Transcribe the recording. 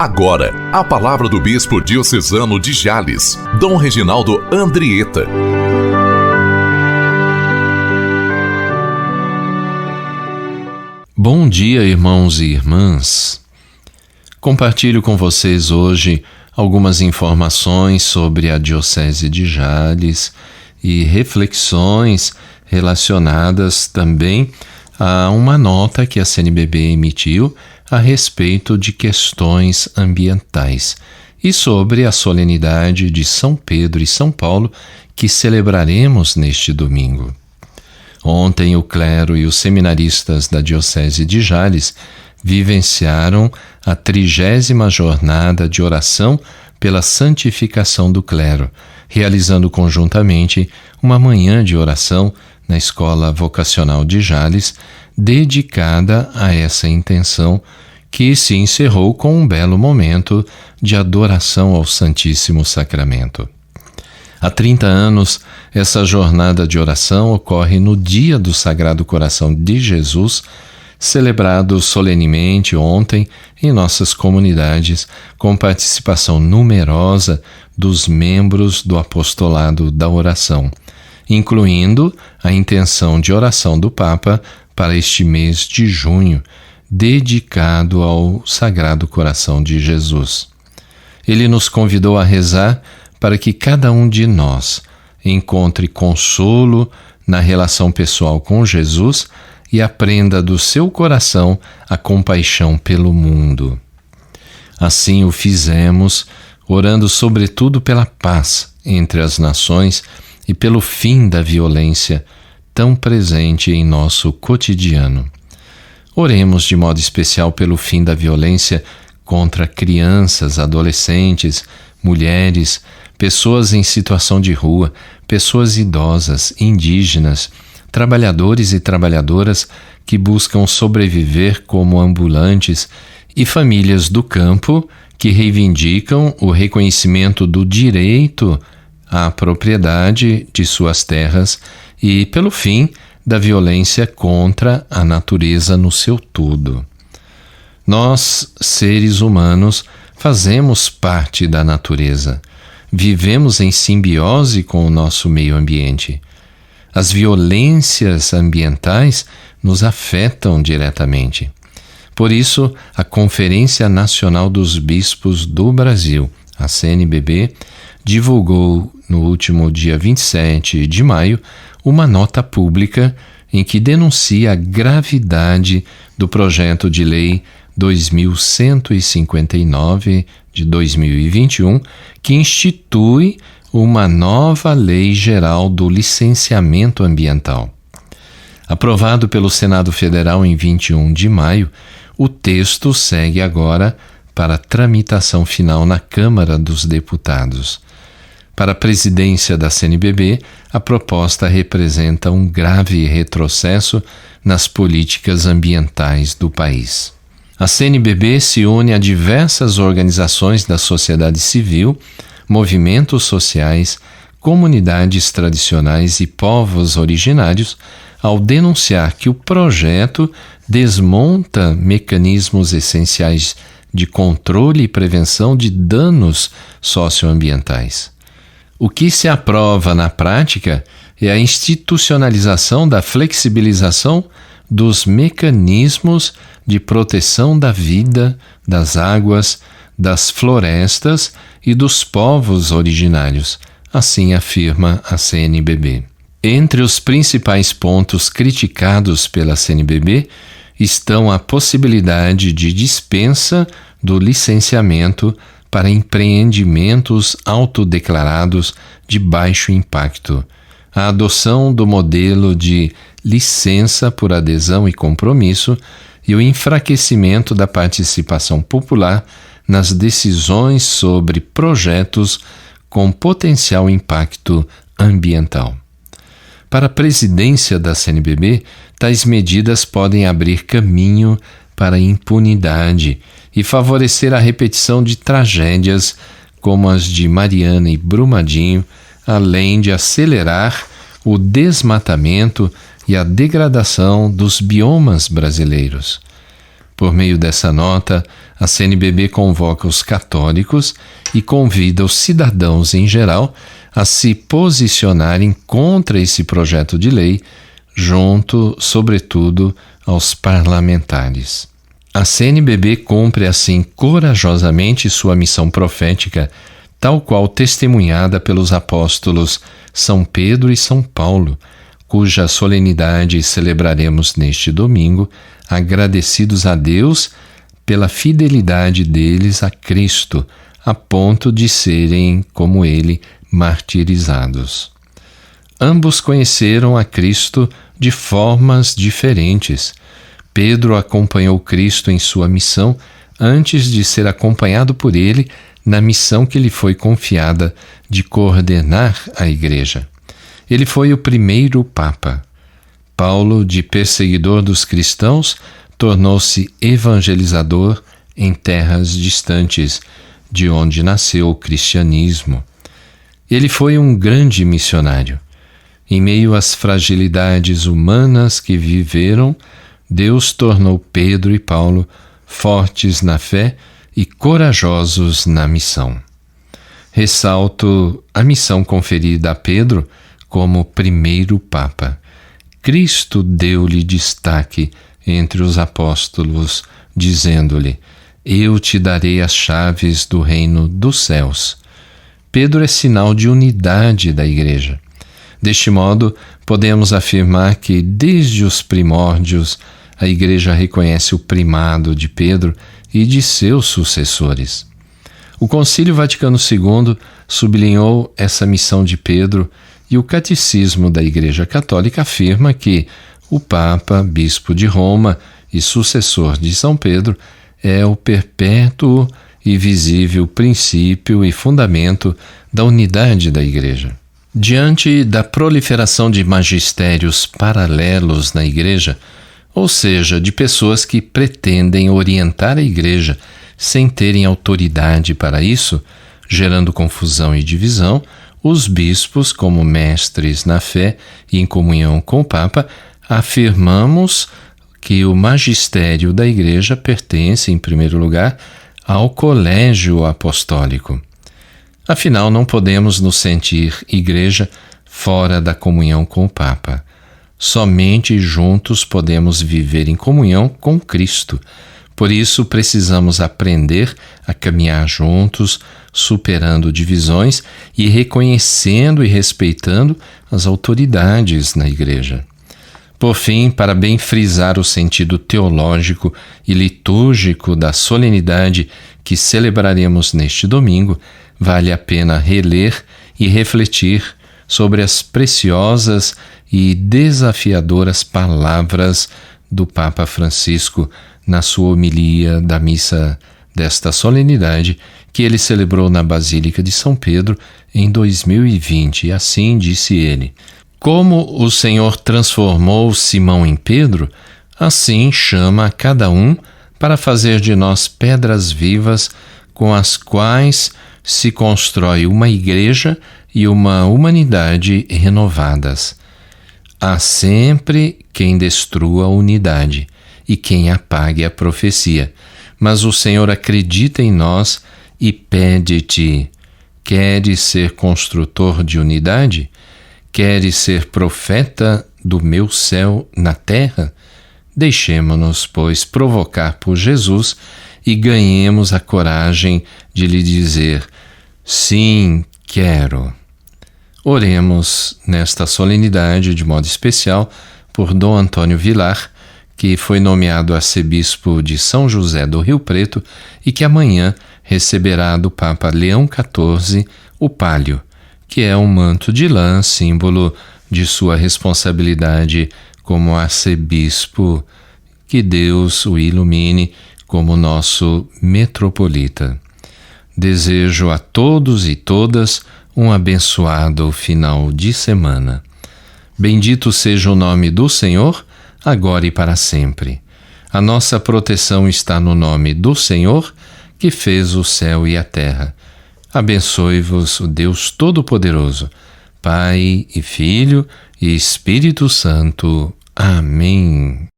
Agora, a palavra do Bispo Diocesano de Jales, Dom Reginaldo Andrieta. Bom dia, irmãos e irmãs. Compartilho com vocês hoje algumas informações sobre a Diocese de Jales e reflexões relacionadas também a uma nota que a CNBB emitiu a respeito de questões ambientais e sobre a solenidade de São Pedro e São Paulo que celebraremos neste domingo. Ontem, o clero e os seminaristas da Diocese de Jales vivenciaram a 30ª jornada de oração pela santificação do clero, realizando conjuntamente uma manhã de oração na Escola Vocacional de Jales, dedicada a essa intenção, que se encerrou com um belo momento de adoração ao Santíssimo Sacramento. Há 30 anos, essa jornada de oração ocorre no dia do Sagrado Coração de Jesus, celebrado solenemente ontem em nossas comunidades, com participação numerosa dos membros do apostolado da oração, incluindo a intenção de oração do Papa para este mês de junho, dedicado ao Sagrado Coração de Jesus. Ele nos convidou a rezar para que cada um de nós encontre consolo na relação pessoal com Jesus e aprenda do seu coração a compaixão pelo mundo. Assim o fizemos, orando sobretudo pela paz entre as nações e pelo fim da violência tão presente em nosso cotidiano. Oremos de modo especial pelo fim da violência contra crianças, adolescentes, mulheres, pessoas em situação de rua, pessoas idosas, indígenas, trabalhadores e trabalhadoras que buscam sobreviver como ambulantes e famílias do campo que reivindicam o reconhecimento do direito à propriedade de suas terras e pelo fim da violência contra a natureza no seu todo. Nós, seres humanos, fazemos parte da natureza. Vivemos em simbiose com o nosso meio ambiente. As violências ambientais nos afetam diretamente. Por isso, a Conferência Nacional dos Bispos do Brasil, a CNBB, divulgou no último dia 27 de maio uma nota pública em que denuncia a gravidade do projeto de lei 2159 de 2021, que institui uma nova Lei Geral do Licenciamento Ambiental. Aprovado pelo Senado Federal em 21 de maio, o texto segue agora para tramitação final na Câmara dos Deputados. Para a presidência da CNBB, a proposta representa um grave retrocesso nas políticas ambientais do país. A CNBB se une a diversas organizações da sociedade civil, movimentos sociais, comunidades tradicionais e povos originários ao denunciar que o projeto desmonta mecanismos essenciais de controle e prevenção de danos socioambientais. O que se aprova na prática é a institucionalização da flexibilização dos mecanismos de proteção da vida, das águas, das florestas e dos povos originários, assim afirma a CNBB. Entre os principais pontos criticados pela CNBB estão a possibilidade de dispensa do licenciamento para empreendimentos autodeclarados de baixo impacto, a adoção do modelo de licença por adesão e compromisso e o enfraquecimento da participação popular nas decisões sobre projetos com potencial impacto ambiental. Para a presidência da CNBB, tais medidas podem abrir caminho para a impunidade e favorecer a repetição de tragédias como as de Mariana e Brumadinho, além de acelerar o desmatamento e a degradação dos biomas brasileiros. Por meio dessa nota, a CNBB convoca os católicos e convida os cidadãos em geral a se posicionarem contra esse projeto de lei, junto, sobretudo, aos parlamentares. A CNBB cumpre, assim, corajosamente sua missão profética, tal qual testemunhada pelos apóstolos São Pedro e São Paulo, cuja solenidade celebraremos neste domingo, agradecidos a Deus pela fidelidade deles a Cristo, a ponto de serem, como ele, martirizados. Ambos conheceram a Cristo de formas diferentes. Pedro acompanhou Cristo em sua missão antes de ser acompanhado por ele na missão que lhe foi confiada de coordenar a Igreja. Ele foi o primeiro Papa. Paulo, de perseguidor dos cristãos, tornou-se evangelizador em terras distantes, de onde nasceu o cristianismo. Ele foi um grande missionário. Em meio às fragilidades humanas que viveram, Deus tornou Pedro e Paulo fortes na fé e corajosos na missão. Ressalto a missão conferida a Pedro como primeiro Papa. Cristo deu-lhe destaque entre os apóstolos, dizendo-lhe: Eu te darei as chaves do reino dos céus. Pedro é sinal de unidade da Igreja. Deste modo, podemos afirmar que, desde os primórdios, a Igreja reconhece o primado de Pedro e de seus sucessores. O Concílio Vaticano II sublinhou essa missão de Pedro e o Catecismo da Igreja Católica afirma que o Papa, Bispo de Roma e sucessor de São Pedro, é o perpétuo e visível princípio e fundamento da unidade da Igreja. Diante da proliferação de magistérios paralelos na Igreja, ou seja, de pessoas que pretendem orientar a Igreja sem terem autoridade para isso, gerando confusão e divisão, os bispos, como mestres na fé e em comunhão com o Papa, afirmamos que o magistério da Igreja pertence, em primeiro lugar, ao colégio apostólico. Afinal, não podemos nos sentir Igreja fora da comunhão com o Papa. Somente juntos podemos viver em comunhão com Cristo. Por isso, precisamos aprender a caminhar juntos, superando divisões e reconhecendo e respeitando as autoridades na Igreja. Por fim, para bem frisar o sentido teológico e litúrgico da solenidade que celebraremos neste domingo, vale a pena reler e refletir sobre as preciosas e desafiadoras palavras do Papa Francisco na sua homilia da missa desta solenidade que ele celebrou na Basílica de São Pedro em 2020. E assim disse ele: Como o Senhor transformou Simão em Pedro, assim chama a cada um para fazer de nós pedras vivas com as quais se constrói uma igreja e uma humanidade renovadas. Há sempre quem destrua a unidade e quem apague a profecia, mas o Senhor acredita em nós e pede-te: queres ser construtor de unidade? Queres ser profeta do meu céu na terra? Deixemo-nos, pois, provocar por Jesus e ganhemos a coragem de lhe dizer: sim, quero. Oremos nesta solenidade de modo especial por Dom Antônio Vilar, que foi nomeado arcebispo de São José do Rio Preto e que amanhã receberá do Papa Leão XIV o pálio, que é um manto de lã, símbolo de sua responsabilidade como arcebispo. Que Deus o ilumine como nosso metropolita. Desejo a todos e todas um abençoado final de semana. Bendito seja o nome do Senhor, agora e para sempre. A nossa proteção está no nome do Senhor, que fez o céu e a terra. Abençoe-vos o Deus Todo-Poderoso, Pai e Filho e Espírito Santo. Amém.